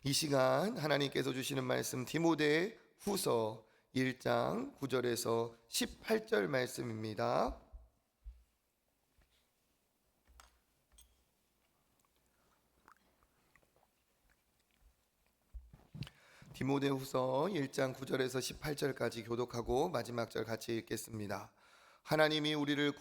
이 시간 하나님께서 주시는 말씀 디모데 후서 1장 9절에서 18절 말씀입니다. 디모데 후서 1장 9절에서 18절까지 교독하고 마지막 절 같이 읽겠습니다. 하나님이 우리를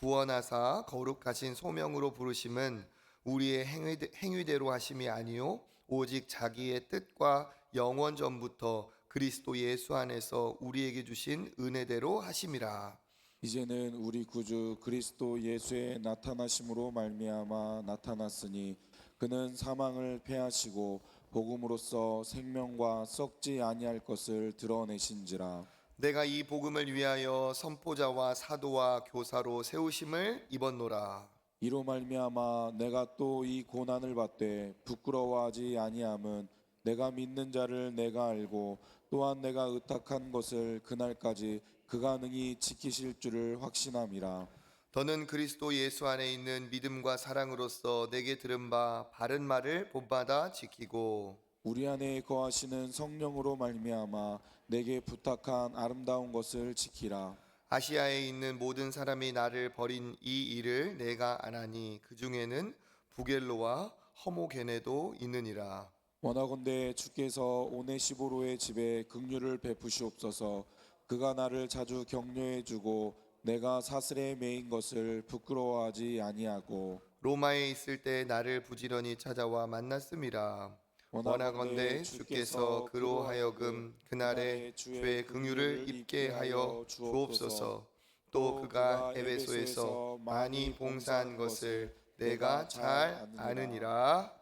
구원하사 거룩하신 소명으로 부르심은 우리의 행위대로 하심이 아니요 오직 자기의 뜻과 영원 전부터 그리스도 예수 안에서 우리에게 주신 은혜대로 하심이라. 이제는 우리 구주 그리스도 예수의 나타나심으로 말미암아 나타났으니 그는 사망을 패하시고 복음으로써 생명과 썩지 아니할 것을 드러내신지라. 내가 이 복음을 위하여 선포자와 사도와 교사로 세우심을 입었노라. 이로 말미암아 내가 또 이 고난을 받되 부끄러워하지 아니함은 내가 믿는 자를 내가 알고 또한 내가 의탁한 것을 그날까지 그가 능히 지키실 줄을 확신함이라. 더는 그리스도 예수 안에 있는 믿음과 사랑으로서 내게 들은 바 바른 말을 본받아 지키고 우리 안에 거하시는 성령으로 말미암아 내게 부탁한 아름다운 것을 지키라. 아시아에 있는 모든 사람이 나를 버린 이 일을 내가 안하니 그 중에는 부겔로와 허모게네도 있느니라. 원하건대 주께서 오네시보로의 집에 긍휼을 베푸시옵소서. 그가 나를 자주 격려해 주고 내가 사슬에 매인 것을 부끄러워하지 아니하고 로마에 있을 때 나를 부지런히 찾아와 만났음이라. 원하건대 주께서 그로 하여금 그날에 주의 긍휼을 입게 하여 주옵소서. 또 그가 에베소에서 많이 봉사한 것을 내가 잘 아느니라.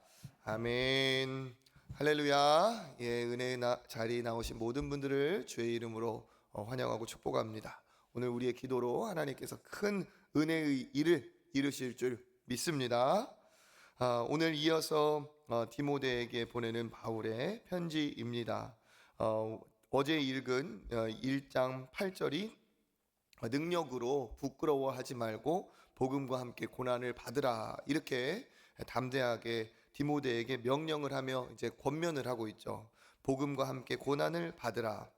아멘. 할렐루야. 은혜의 자리에 나오신 모든 분들을 주의 이름으로 환영하고 축복합니다. 오늘 우리의 기도로 하나님께서 큰 은혜의 일을 이루실 줄 믿습니다. 오늘 이어서 디모데에게 보내는 바울의 편지입니다. 어제 읽은 1장 8절이 능력으로 부끄러워하지 말고 복음과 함께 고난을 받으라, 이렇게 담대하게 디모데에게 명령을 하며 이제 권면을 하고 있죠. 복음과 함께 고난을 받으라.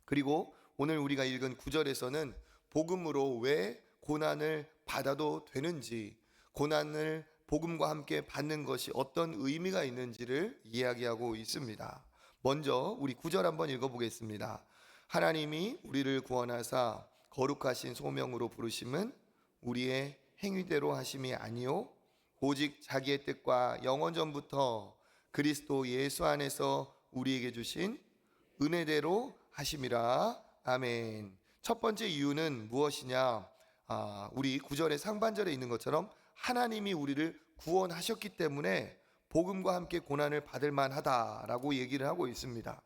그리고 오늘 우리가 읽은 9절에서는 복음으로 왜 고난을 받아도 되는지, 고난을 복음과 함께 받는 것이 어떤 의미가 있는지를 이야기하고 있습니다. 먼저 우리 9절 한번 읽어보겠습니다. 하나님이 우리를 구원하사 거룩하신 소명으로 부르심은 우리의 행위대로 하심이 아니요 오직 자기의 뜻과 영원 전부터 그리스도 예수 안에서 우리에게 주신 은혜대로 하심이라. 아멘. 첫 번째 이유는 무엇이냐? 우리 9절의 상반절에 있는 것처럼 하나님이 우리를 구원하셨기 때문에 복음과 함께 고난을 받을 만하다라고 얘기를 하고 있습니다.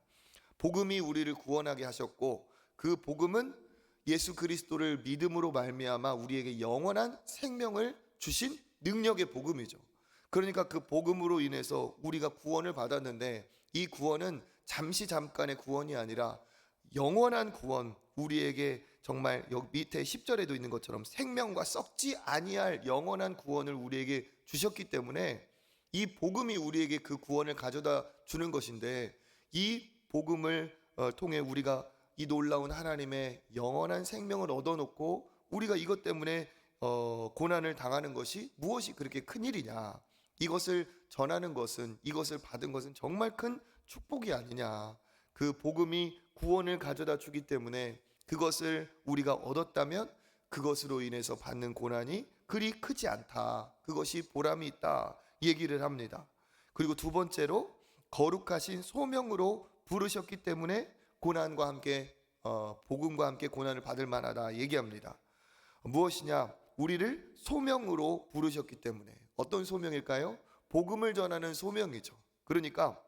복음이 우리를 구원하게 하셨고 그 복음은 예수 그리스도를 믿음으로 말미암아 우리에게 영원한 생명을 주신 능력의 복음이죠. 그러니까 그 복음으로 인해서 우리가 구원을 받았는데 이 구원은 잠깐의 구원이 아니라 영원한 구원, 우리에게 정말 여기 밑에 10절에도 있는 것처럼 생명과 썩지 아니할 영원한 구원을 우리에게 주셨기 때문에 이 복음이 우리에게 그 구원을 가져다 주는 것인데, 이 복음을 통해 우리가 이 놀라운 하나님의 영원한 생명을 얻어놓고 우리가 이것 때문에 고난을 당하는 것이 무엇이 그렇게 큰일이냐, 이것을 전하는 것은, 이것을 받은 것은 정말 큰 축복이 아니냐. 그 복음이 구원을 가져다 주기 때문에 그것을 우리가 얻었다면 그것으로 인해서 받는 고난이 그리 크지 않다, 그것이 보람이 있다 얘기를 합니다. 그리고 두 번째로 거룩하신 소명으로 부르셨기 때문에 고난과 함께 복음과 함께 고난을 받을 만하다 얘기합니다. 무엇이냐? 우리를 소명으로 부르셨기 때문에. 어떤 소명일까요? 복음을 전하는 소명이죠. 그러니까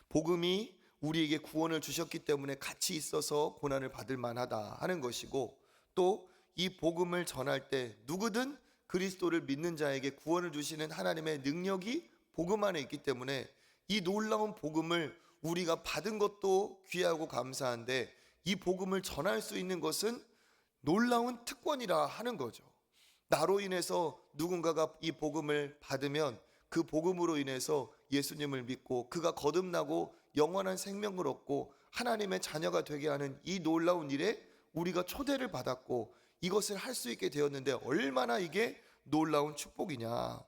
복음이 우리에게 구원을 주셨기 때문에 같이 있어서 고난을 받을 만하다 하는 것이고, 또 이 복음을 전할 때 누구든 그리스도를 믿는 자에게 구원을 주시는 하나님의 능력이 복음 안에 있기 때문에 이 놀라운 복음을 우리가 받은 것도 귀하고 감사한데 이 복음을 전할 수 있는 것은 놀라운 특권이라 하는 거죠. 나로 인해서 누군가가 이 복음을 받으면 그 복음으로 인해서 예수님을 믿고 그가 거듭나고 영원한 생명을 얻고 하나님의 자녀가 되게 하는 이 놀라운 일에 우리가 초대를 받았고 이것을 할 수 있게 되었는데 얼마나 이게 놀라운 축복이냐.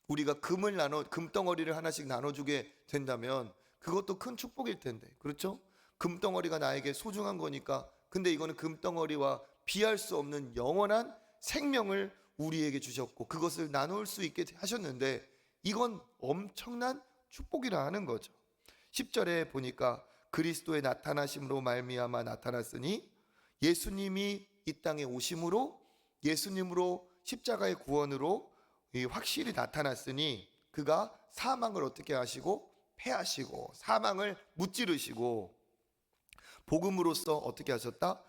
우리가 금덩어리를 하나씩 나눠주게 된다면 그것도 큰 축복일 텐데, 그렇죠? 금덩어리가 나에게 소중한 거니까. 근데 이거는 금덩어리와 비할 수 없는 영원한 생명을 우리에게 주셨고 그것을 나눌 수 있게 하셨는데 이건 엄청난 축복이라 하는 거죠. 10절에 보니까 그리스도의 나타나심으로 말미암아 나타났으니, 예수님이 이 땅에 오심으로, 예수님으로 십자가의 구원으로 확실히 나타났으니 그가 사망을 어떻게 하시고 패하시고 사망을 무찌르시고 복음으로써 어떻게 하셨다?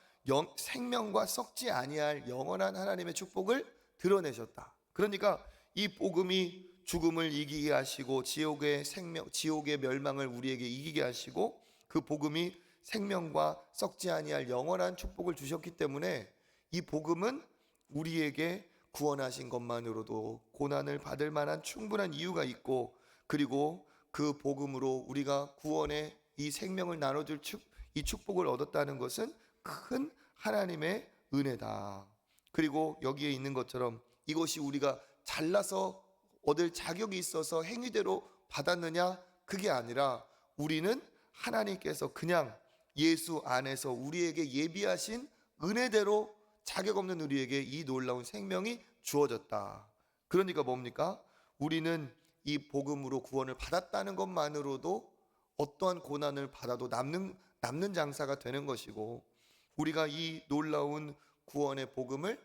생명과 썩지 아니할 영원한 하나님의 축복을 드러내셨다. 그러니까 이 복음이 죽음을 이기게 하시고 지옥의 멸망을 우리에게 이기게 하시고 그 복음이 생명과 썩지 아니할 영원한 축복을 주셨기 때문에 이 복음은 우리에게 구원하신 것만으로도 고난을 받을 만한 충분한 이유가 있고, 그리고 그 복음으로 우리가 구원의 이 생명을 나눠줄 이 축복을 얻었다는 것은 큰 하나님의 은혜다. 그리고 여기에 있는 것처럼 이것이 우리가 잘나서 얻을 자격이 있어서 행위대로 받았느냐, 그게 아니라 우리는 하나님께서 그냥 예수 안에서 우리에게 예비하신 은혜대로 자격 없는 우리에게 이 놀라운 생명이 주어졌다. 그러니까 뭡니까? 우리는 이 복음으로 구원을 받았다는 것만으로도 어떠한 고난을 받아도 남는 장사가 되는 것이고, 우리가 이 놀라운 구원의 복음을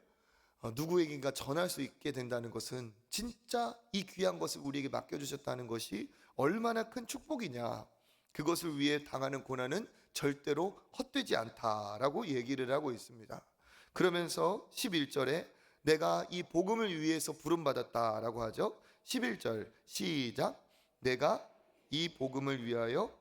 누구에게인가 전할 수 있게 된다는 것은 진짜 이 귀한 것을 우리에게 맡겨주셨다는 것이 얼마나 큰 축복이냐. 그것을 위해 당하는 고난은 절대로 헛되지 않다라고 얘기를 하고 있습니다. 그러면서 11절에 내가 이 복음을 위해서 부름받았다라고 하죠. 11절 시작. 내가 이 복음을 위하여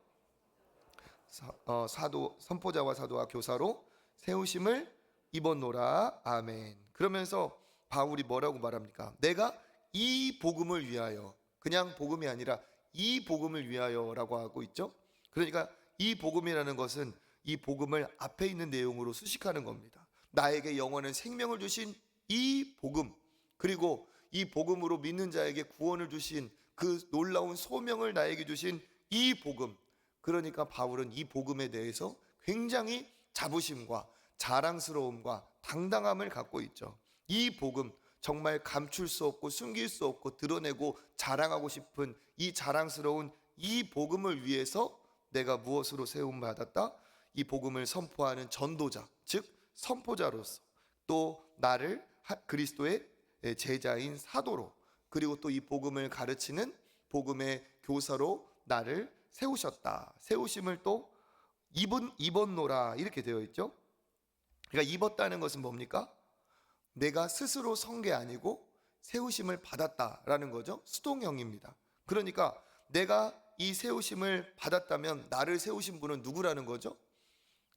선포자와 사도와 교사로 세우심을 입었노라. 아멘. 그러면서 바울이 뭐라고 말합니까? 내가 이 복음을 위하여, 그냥 복음이 아니라 이 복음을 위하여라고 하고 있죠. 그러니까 이 복음이라는 것은 이 복음을 앞에 있는 내용으로 수식하는 겁니다. 나에게 영원한 생명을 주신 이 복음, 그리고 이 복음으로 믿는 자에게 구원을 주신 그 놀라운 소명을 나에게 주신 이 복음. 그러니까 바울은 이 복음에 대해서 굉장히 자부심과 자랑스러움과 당당함을 갖고 있죠. 이 복음, 정말 감출 수 없고 숨길 수 없고 드러내고 자랑하고 싶은 이 자랑스러운 이 복음을 위해서 내가 무엇으로 세움받았다? 이 복음을 선포하는 전도자, 즉 선포자로서, 또 나를 그리스도의 제자인 사도로, 그리고 또 이 복음을 가르치는 복음의 교사로 나를 세우셨다. 세우심을 또 입었노라 이렇게 되어 있죠. 그러니까 입었다는 것은 뭡니까? 내가 스스로 선 게 아니고 세우심을 받았다라는 거죠. 수동형입니다. 그러니까 내가 이 세우심을 받았다면 나를 세우신 분은 누구라는 거죠?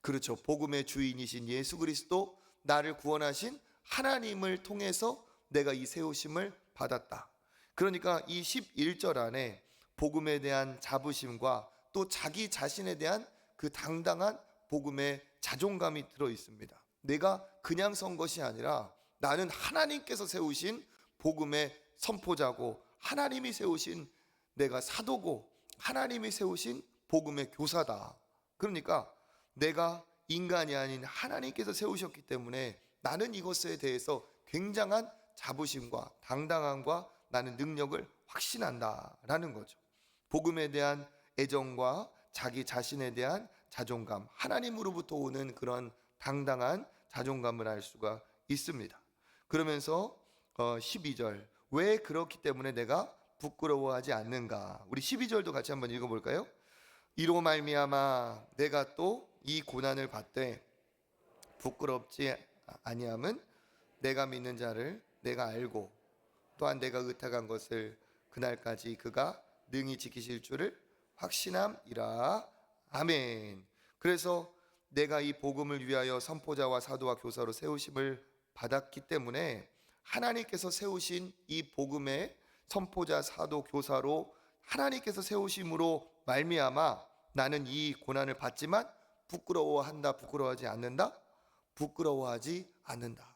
그렇죠. 복음의 주인이신 예수 그리스도, 나를 구원하신 하나님을 통해서 내가 이 세우심을 받았다. 그러니까 이 11절 안에 복음에 대한 자부심과 또 자기 자신에 대한 그 당당한 복음의 자존감이 들어 있습니다. 내가 그냥 선 것이 아니라 나는 하나님께서 세우신 복음의 선포자고, 하나님이 세우신 내가 사도고, 하나님이 세우신 복음의 교사다. 그러니까 내가 인간이 아닌 하나님께서 세우셨기 때문에 나는 이것에 대해서 굉장한 자부심과 당당함과 나는 능력을 확신한다라는 거죠. 복음에 대한 애정과 자기 자신에 대한 자존감, 하나님으로부터 오는 그런 당당한 자존감을 알 수가 있습니다. 그러면서 12절, 왜 그렇기 때문에 내가 부끄러워하지 않는가? 우리 12절도 같이 한번 읽어볼까요? 이로 말미암아 내가 또 이 고난을 받되 부끄럽지 아니함은 내가 믿는 자를 내가 알고 또한 내가 의탁한 것을 그날까지 그가 능히 지키실 줄을 확신함이라. 아멘. 그래서 내가 이 복음을 위하여 선포자와 사도와 교사로 세우심을 받았기 때문에 하나님께서 세우신 이 복음의 선포자, 사도, 교사로 하나님께서 세우심으로 말미암아 나는 이 고난을 받지만 부끄러워한다, 부끄러워하지 않는다? 부끄러워하지 않는다.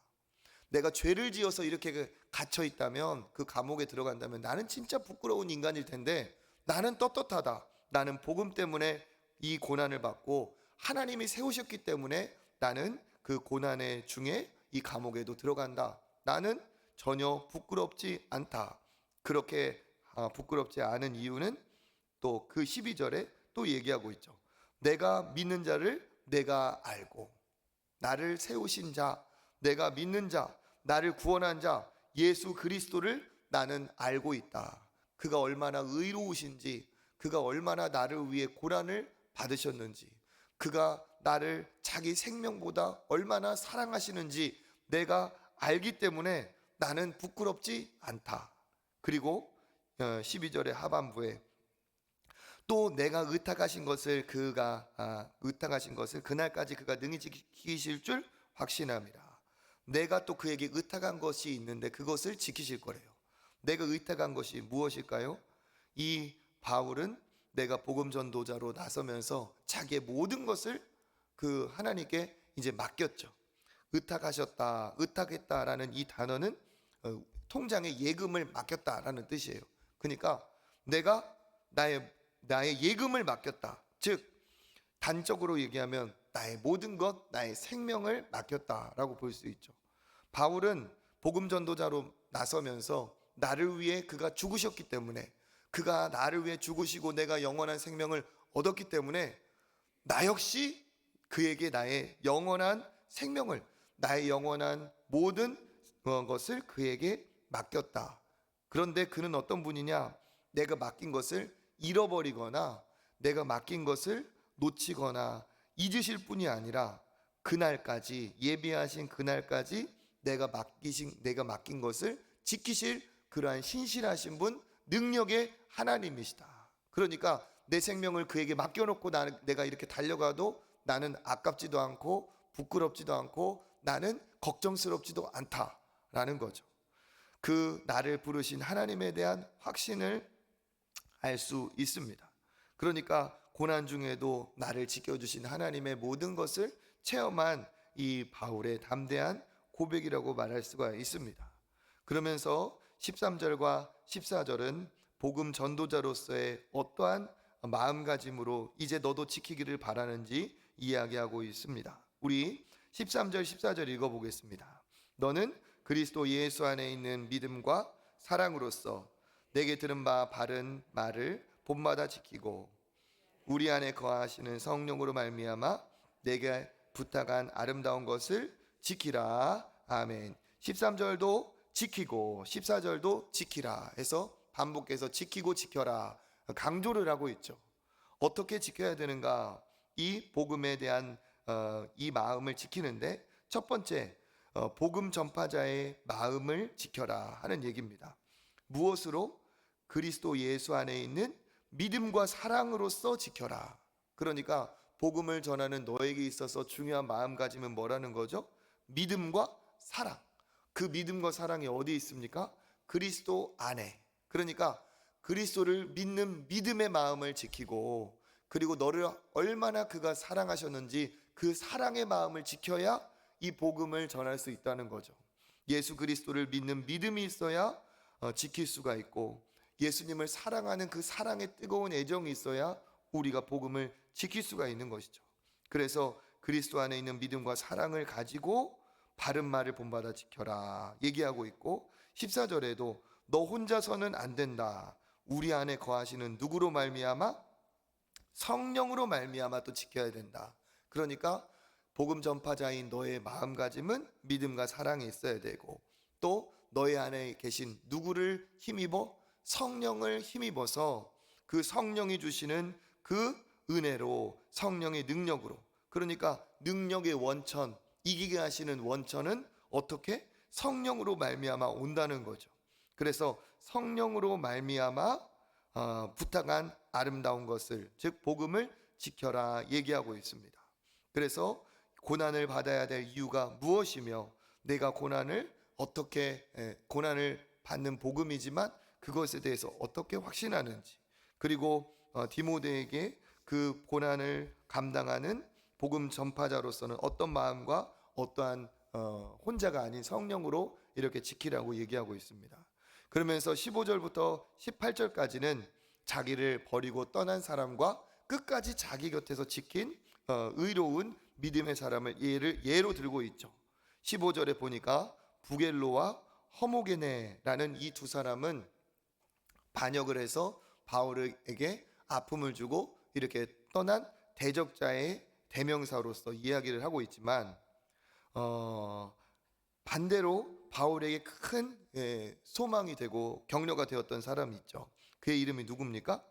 내가 죄를 지어서 이렇게 갇혀 있다면, 그 감옥에 들어간다면 나는 진짜 부끄러운 인간일 텐데 나는 떳떳하다. 나는 복음 때문에 이 고난을 받고 하나님이 세우셨기 때문에 나는 그 고난의 중에 이 감옥에도 들어간다. 나는 전혀 부끄럽지 않다. 그렇게 부끄럽지 않은 이유는 또 그 12절에 또 얘기하고 있죠. 내가 믿는 자를 내가 알고, 나를 세우신 자, 내가 믿는 자, 나를 구원한 자 예수 그리스도를 나는 알고 있다. 그가 얼마나 의로우신지, 그가 얼마나 나를 위해 고난을 받으셨는지, 그가 나를 자기 생명보다 얼마나 사랑하시는지 내가 알기 때문에 나는 부끄럽지 않다. 그리고 12절의 하반부에 또 내가 의탁하신 것을 그날까지 그가 능히 지키실 줄 확신합니다. 내가 또 그에게 의탁한 것이 있는데 그것을 지키실 거래요. 내가 의탁한 것이 무엇일까요? 이 바울은 내가 복음 전도자로 나서면서 자기의 모든 것을 그 하나님께 이제 맡겼죠. 의탁하셨다, 의탁했다라는 이 단어는 통장에 예금을 맡겼다라는 뜻이에요. 그러니까 내가 나의 예금을 맡겼다. 즉 단적으로 얘기하면 나의 모든 것, 나의 생명을 맡겼다라고 볼 수 있죠. 바울은 복음 전도자로 나서면서 나를 위해 그가 죽으셨기 때문에, 그가 나를 위해 죽으시고 내가 영원한 생명을 얻었기 때문에 나 역시 그에게 나의 영원한 생명을, 나의 영원한 모든 것을 그에게 맡겼다. 그런데 그는 어떤 분이냐? 내가 맡긴 것을 잃어버리거나 내가 맡긴 것을 놓치거나 잊으실 분이 아니라 그날까지, 예비하신 그날까지 내가 맡긴 것을 지키실 그러한 신실하신 분, 능력의 하나님이시다. 그러니까 내 생명을 그에게 맡겨놓고 내가 이렇게 달려가도 나는 아깝지도 않고 부끄럽지도 않고 나는 걱정스럽지도 않다라는 거죠. 그 나를 부르신 하나님에 대한 확신을 알 수 있습니다. 그러니까 고난 중에도 나를 지켜주신 하나님의 모든 것을 체험한 이 바울의 담대한 고백이라고 말할 수가 있습니다. 그러면서 13절과 14절은 복음 전도자로서의 어떠한 마음가짐으로 이제 너도 지키기를 바라는지 이야기하고 있습니다. 우리 13절 14절 읽어보겠습니다. 너는 그리스도 예수 안에 있는 믿음과 사랑으로서 내게 들은 바 바른 말을 본마다 지키고 우리 안에 거하시는 성령으로 말미암아 내게 부탁한 아름다운 것을 지키라. 아멘. 13절도 지키고 14절도 지키라 해서 반복해서 지키고 지켜라 강조를 하고 있죠. 어떻게 지켜야 되는가? 이 복음에 대한 이 마음을 지키는데 첫 번째, 복음 전파자의 마음을 지켜라 하는 얘기입니다. 무엇으로? 그리스도 예수 안에 있는 믿음과 사랑으로서 지켜라. 그러니까 복음을 전하는 너에게 있어서 중요한 마음가짐은 뭐라는 거죠? 믿음과 사랑. 그 믿음과 사랑이 어디 있습니까? 그리스도 안에. 그러니까 그리스도를 믿는 믿음의 마음을 지키고, 그리고 너를 얼마나 그가 사랑하셨는지 그 사랑의 마음을 지켜야 이 복음을 전할 수 있다는 거죠. 예수 그리스도를 믿는 믿음이 있어야 지킬 수가 있고, 예수님을 사랑하는 그 사랑의 뜨거운 애정이 있어야 우리가 복음을 지킬 수가 있는 것이죠. 그래서 그리스도 안에 있는 믿음과 사랑을 가지고 바른 말을 본받아 지켜라 얘기하고 있고, 14절에도 너 혼자서는 안 된다. 우리 안에 거하시는 누구로 말미암아? 성령으로 말미암아 또 지켜야 된다. 그러니까 복음 전파자인 너의 마음가짐은 믿음과 사랑이 있어야 되고, 또 너의 안에 계신 누구를 힘입어? 성령을 힘입어서 그 성령이 주시는 그 은혜로, 성령의 능력으로, 그러니까 능력의 원천, 이기게 하시는 원천은 어떻게? 성령으로 말미암아 온다는 거죠. 그래서 성령으로 말미암아 부탁한 아름다운 것을, 즉 복음을 지켜라 얘기하고 있습니다. 그래서 고난을 받아야 될 이유가 무엇이며, 내가 고난을 어떻게, 고난을 받는 복음이지만 그것에 대해서 어떻게 확신하는지, 그리고 디모데에게 그 고난을 감당하는 복음 전파자로서는 어떤 마음과 어떠한 혼자가 아닌 성령으로 이렇게 지키라고 얘기하고 있습니다. 그러면서 15절부터 18절까지는 자기를 버리고 떠난 사람과 끝까지 자기 곁에서 지킨 의로운 믿음의 사람을 예로 들고 있죠. 15절에 보니까 부겔로와 허모게네라는 이 두 사람은 반역을 해서 바울에게 아픔을 주고 이렇게 떠난 대적자의 대명사로서 이야기를 하고 있지만 반대로 바울에게 큰 소망이 되고 격려가 되었던 사람이 있죠. 그의 이름이 누굽니까?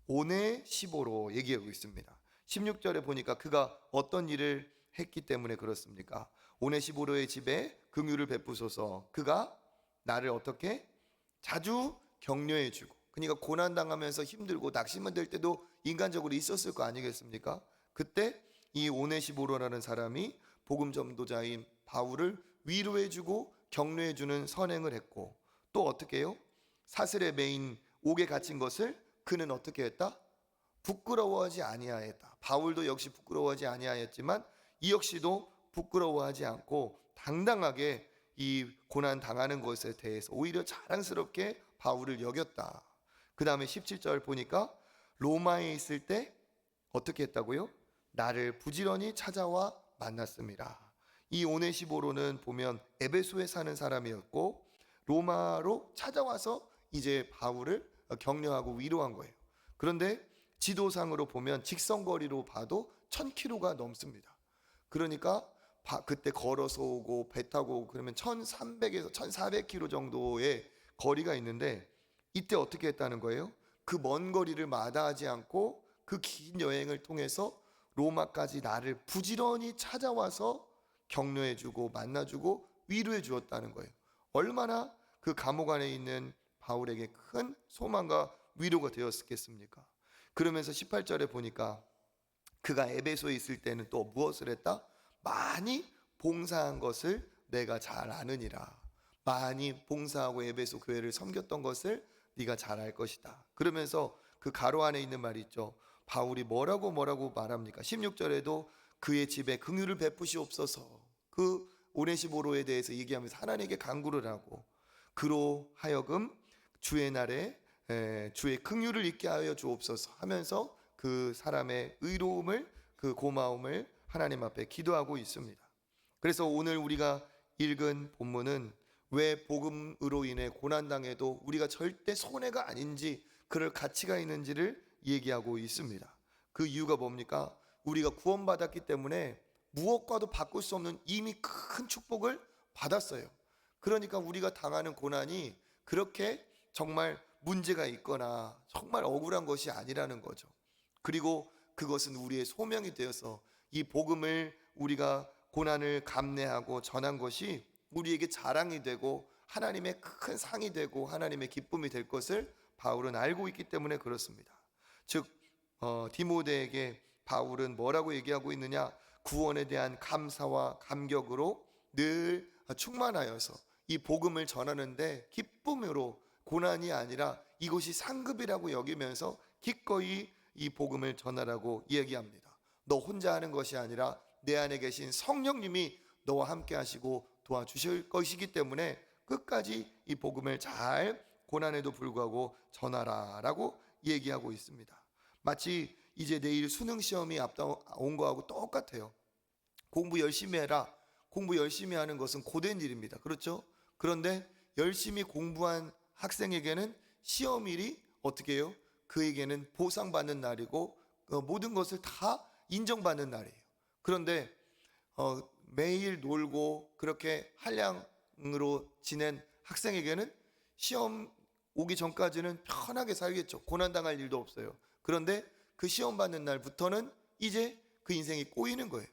오네시보로 얘기하고 있습니다. 16절에 보니까 그가 어떤 일을 했기 때문에 그렇습니까? 오네시보로의 집에 긍휼을 베푸소서. 그가 나를 어떻게 자주 격려해 주고, 그러니까 고난 당하면서 힘들고 낙심만 될 때도 인간적으로 있었을 거 아니겠습니까? 그때 이 오네시보로라는 사람이 복음 전도자인 바울을 위로해 주고 격려해 주는 선행을 했고, 또 어떻게 해요? 사슬에 매인 옥에 갇힌 것을 그는 어떻게 했다? 부끄러워하지 아니하였다. 바울도 역시 부끄러워하지 아니하였지만 이 역시도 부끄러워하지 않고 당당하게 이 고난 당하는 것에 대해서 오히려 자랑스럽게 바울을 여겼다. 그 다음에 17절 보니까 로마에 있을 때 어떻게 했다고요? 나를 부지런히 찾아와 만났습니다. 이 오네시보로는 보면 에베소에 사는 사람이었고 로마로 찾아와서 이제 바울을 격려하고 위로한 거예요. 그런데 지도상으로 보면 직선거리로 봐도 1000km가 넘습니다. 그러니까 그때 걸어서 오고 배 타고 오고 그러면 1300에서 1400km 정도의 거리가 있는데 이때 어떻게 했다는 거예요? 그 먼 거리를 마다하지 않고 그 긴 여행을 통해서 로마까지 나를 부지런히 찾아와서 격려해주고 만나주고 위로해 주었다는 거예요. 얼마나 그 감옥 안에 있는 바울에게 큰 소망과 위로가 되었겠습니까? 그러면서 18절에 보니까 그가 에베소에 있을 때는 또 무엇을 했다? 많이 봉사한 것을 내가 잘 아느니라. 많이 봉사하고 에베소 교회를 섬겼던 것을 네가 잘 알 것이다. 그러면서 그 가로 안에 있는 말이 있죠. 바울이 뭐라고 말합니까? 16절에도 그의 집에 긍휼을 베푸시옵소서. 그 오네시보로에 대해서 얘기하면서 하나님께 간구를 하고 그로 하여금 주의 날에 주의 긍휼을 있게 하여 주옵소서 하면서 그 사람의 의로움을, 그 고마움을 하나님 앞에 기도하고 있습니다. 그래서 오늘 우리가 읽은 본문은 왜 복음으로 인해 고난당해도 우리가 절대 손해가 아닌지, 그럴 가치가 있는지를 얘기하고 있습니다. 그 이유가 뭡니까? 우리가 구원받았기 때문에 무엇과도 바꿀 수 없는 이미 큰 축복을 받았어요. 그러니까 우리가 당하는 고난이 그렇게 정말 문제가 있거나 정말 억울한 것이 아니라는 거죠. 그리고 그것은 우리의 소명이 되어서 이 복음을 우리가 고난을 감내하고 전한 것이 우리에게 자랑이 되고 하나님의 큰 상이 되고 하나님의 기쁨이 될 것을 바울은 알고 있기 때문에 그렇습니다. 즉 디모데에게 바울은 뭐라고 얘기하고 있느냐? 구원에 대한 감사와 감격으로 늘 충만하여서 이 복음을 전하는데 기쁨으로, 고난이 아니라 이것이 상급이라고 여기면서 기꺼이 이 복음을 전하라고 이야기합니다. 너 혼자 하는 것이 아니라 내 안에 계신 성령님이 너와 함께 하시고 도와주실 것이기 때문에 끝까지 이 복음을 잘 고난에도 불구하고 전하라 라고 얘기하고 있습니다. 마치 이제 내일 수능 시험이 앞다온 거하고 똑같아요. 공부 열심히 해라. 공부 열심히 하는 것은 고된 일입니다. 그렇죠? 그런데 열심히 공부한 학생에게는 시험일이 어떻게 해요? 그에게는 보상받는 날이고 모든 것을 다 인정받는 날이에요. 그런데 매일 놀고 그렇게 한량으로 지낸 학생에게는 시험 오기 전까지는 편하게 살겠죠. 고난당할 일도 없어요. 그런데 그 시험 받는 날부터는 이제 그 인생이 꼬이는 거예요.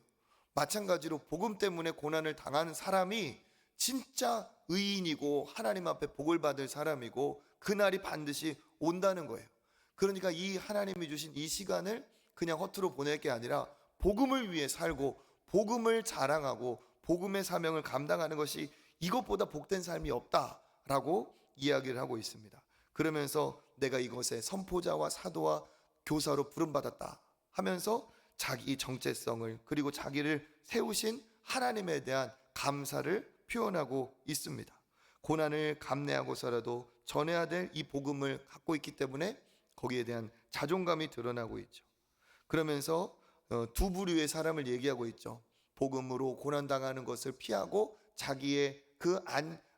마찬가지로 복음 때문에 고난을 당하는 사람이 진짜 의인이고 하나님 앞에 복을 받을 사람이고 그날이 반드시 온다는 거예요. 그러니까 이 하나님이 주신 이 시간을 그냥 허투루 보낼 게 아니라 복음을 위해 살고 복음을 자랑하고 복음의 사명을 감당하는 것이 이것보다 복된 삶이 없다라고 이야기를 하고 있습니다. 그러면서 내가 이것에 선포자와 사도와 교사로 부름받았다 하면서 자기 정체성을, 그리고 자기를 세우신 하나님에 대한 감사를 표현하고 있습니다. 고난을 감내하고서라도 전해야 될 이 복음을 갖고 있기 때문에 거기에 대한 자존감이 드러나고 있죠. 그러면서 두 부류의 사람을 얘기하고 있죠. 복음으로 고난당하는 것을 피하고 자기의 그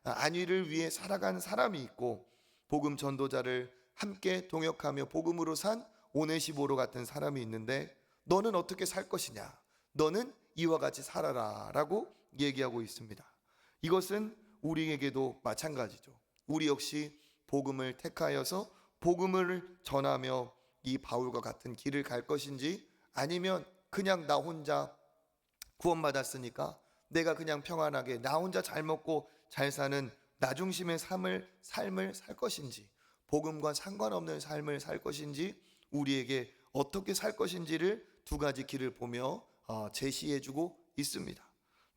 안위를 위해 살아간 사람이 있고, 복음 전도자를 함께 동역하며 복음으로 산 오네시모로 같은 사람이 있는데, 너는 어떻게 살 것이냐, 너는 이와 같이 살아라 라고 얘기하고 있습니다. 이것은 우리에게도 마찬가지죠. 우리 역시 복음을 택하여서 복음을 전하며 이 바울과 같은 길을 갈 것인지, 아니면 그냥 나 혼자 구원받았으니까 내가 그냥 평안하게 나 혼자 잘 먹고 잘 사는 나 중심의 삶을 살 것인지, 복음과 상관없는 삶을 살 것인지, 우리에게 어떻게 살 것인지를 두 가지 길을 보며 제시해주고 있습니다.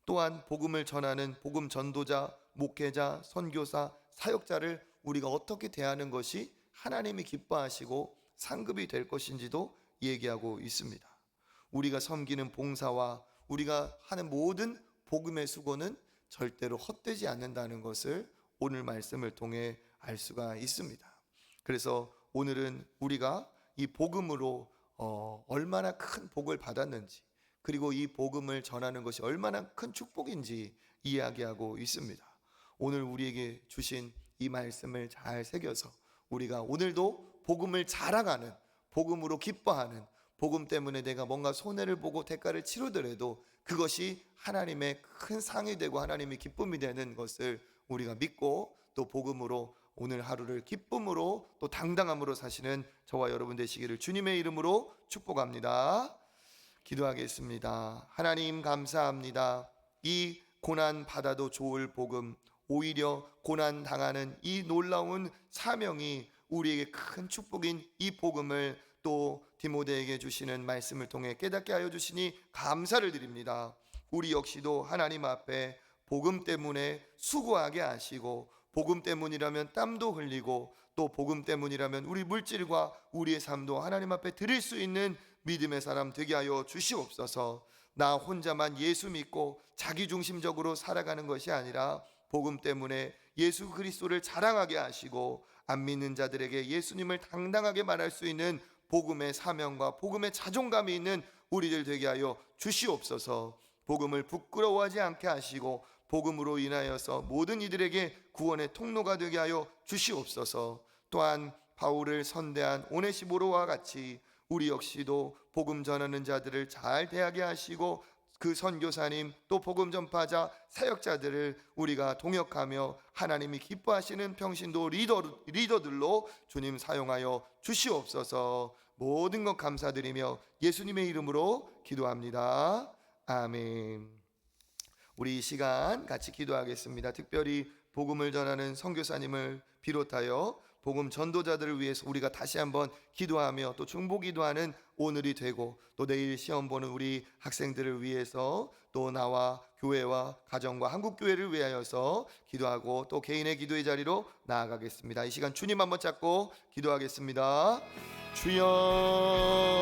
또한 복음을 전하는 복음 전도자, 목회자, 선교사, 사역자를 우리가 어떻게 대하는 것이 하나님이 기뻐하시고 상급이 될 것인지도 얘기하고 있습니다. 우리가 섬기는 봉사와 우리가 하는 모든 복음의 수고는 절대로 헛되지 않는다는 것을 오늘 말씀을 통해 알 수가 있습니다. 그래서 오늘은 우리가 이 복음으로 얼마나 큰 복을 받았는지, 그리고 이 복음을 전하는 것이 얼마나 큰 축복인지 이야기하고 있습니다. 오늘 우리에게 주신 이 말씀을 잘 새겨서 우리가 오늘도 복음을 자랑하는, 복음으로 기뻐하는, 복음 때문에 내가 뭔가 손해를 보고 대가를 치르더라도 그것이 하나님의 큰 상이 되고 하나님의 기쁨이 되는 것을 우리가 믿고, 또 복음으로 오늘 하루를 기쁨으로 또 당당함으로 사시는 저와 여러분 되시기를 주님의 이름으로 축복합니다. 기도하겠습니다. 하나님 감사합니다. 이 고난 받아도 좋을 복음, 오히려 고난 당하는 이 놀라운 사명이 우리에게 큰 축복인 이 복음을 또 디모데에게 주시는 말씀을 통해 깨닫게 하여 주시니 감사를 드립니다. 우리 역시도 하나님 앞에 복음 때문에 수고하게 하시고, 복음 때문이라면 땀도 흘리고, 또 복음 때문이라면 우리 물질과 우리의 삶도 하나님 앞에 드릴 수 있는 믿음의 사람 되게 하여 주시옵소서. 나 혼자만 예수 믿고 자기중심적으로 살아가는 것이 아니라 복음 때문에 예수 그리스도를 자랑하게 하시고, 안 믿는 자들에게 예수님을 당당하게 말할 수 있는 복음의 사명과 복음의 자존감이 있는 우리들 되게 하여 주시옵소서. 복음을 부끄러워하지 않게 하시고 복음으로 인하여서 모든 이들에게 구원의 통로가 되게 하여 주시옵소서. 또한 바울을 선대한 오네시모로와 같이 우리 역시도 복음 전하는 자들을 잘 대하게 하시고, 그 선교사님 또 복음 전파자 사역자들을 우리가 동역하며 하나님이 기뻐하시는 평신도 리더들로 주님 사용하여 주시옵소서. 모든 것 감사드리며 예수님의 이름으로 기도합니다. 아멘. 우리 이 시간 같이 기도하겠습니다. 특별히 복음을 전하는 선교사님을 비롯하여 복음 전도자들을 위해서 우리가 다시 한번 기도하며 또 중보기도하는 오늘이 되고, 또 내일 시험 보는 우리 학생들을 위해서 또 나와 교회와 가정과 한국교회를 위하여서 기도하고 또 개인의 기도의 자리로 나아가겠습니다. 이 시간 주님 한번 잡고 기도하겠습니다. 주여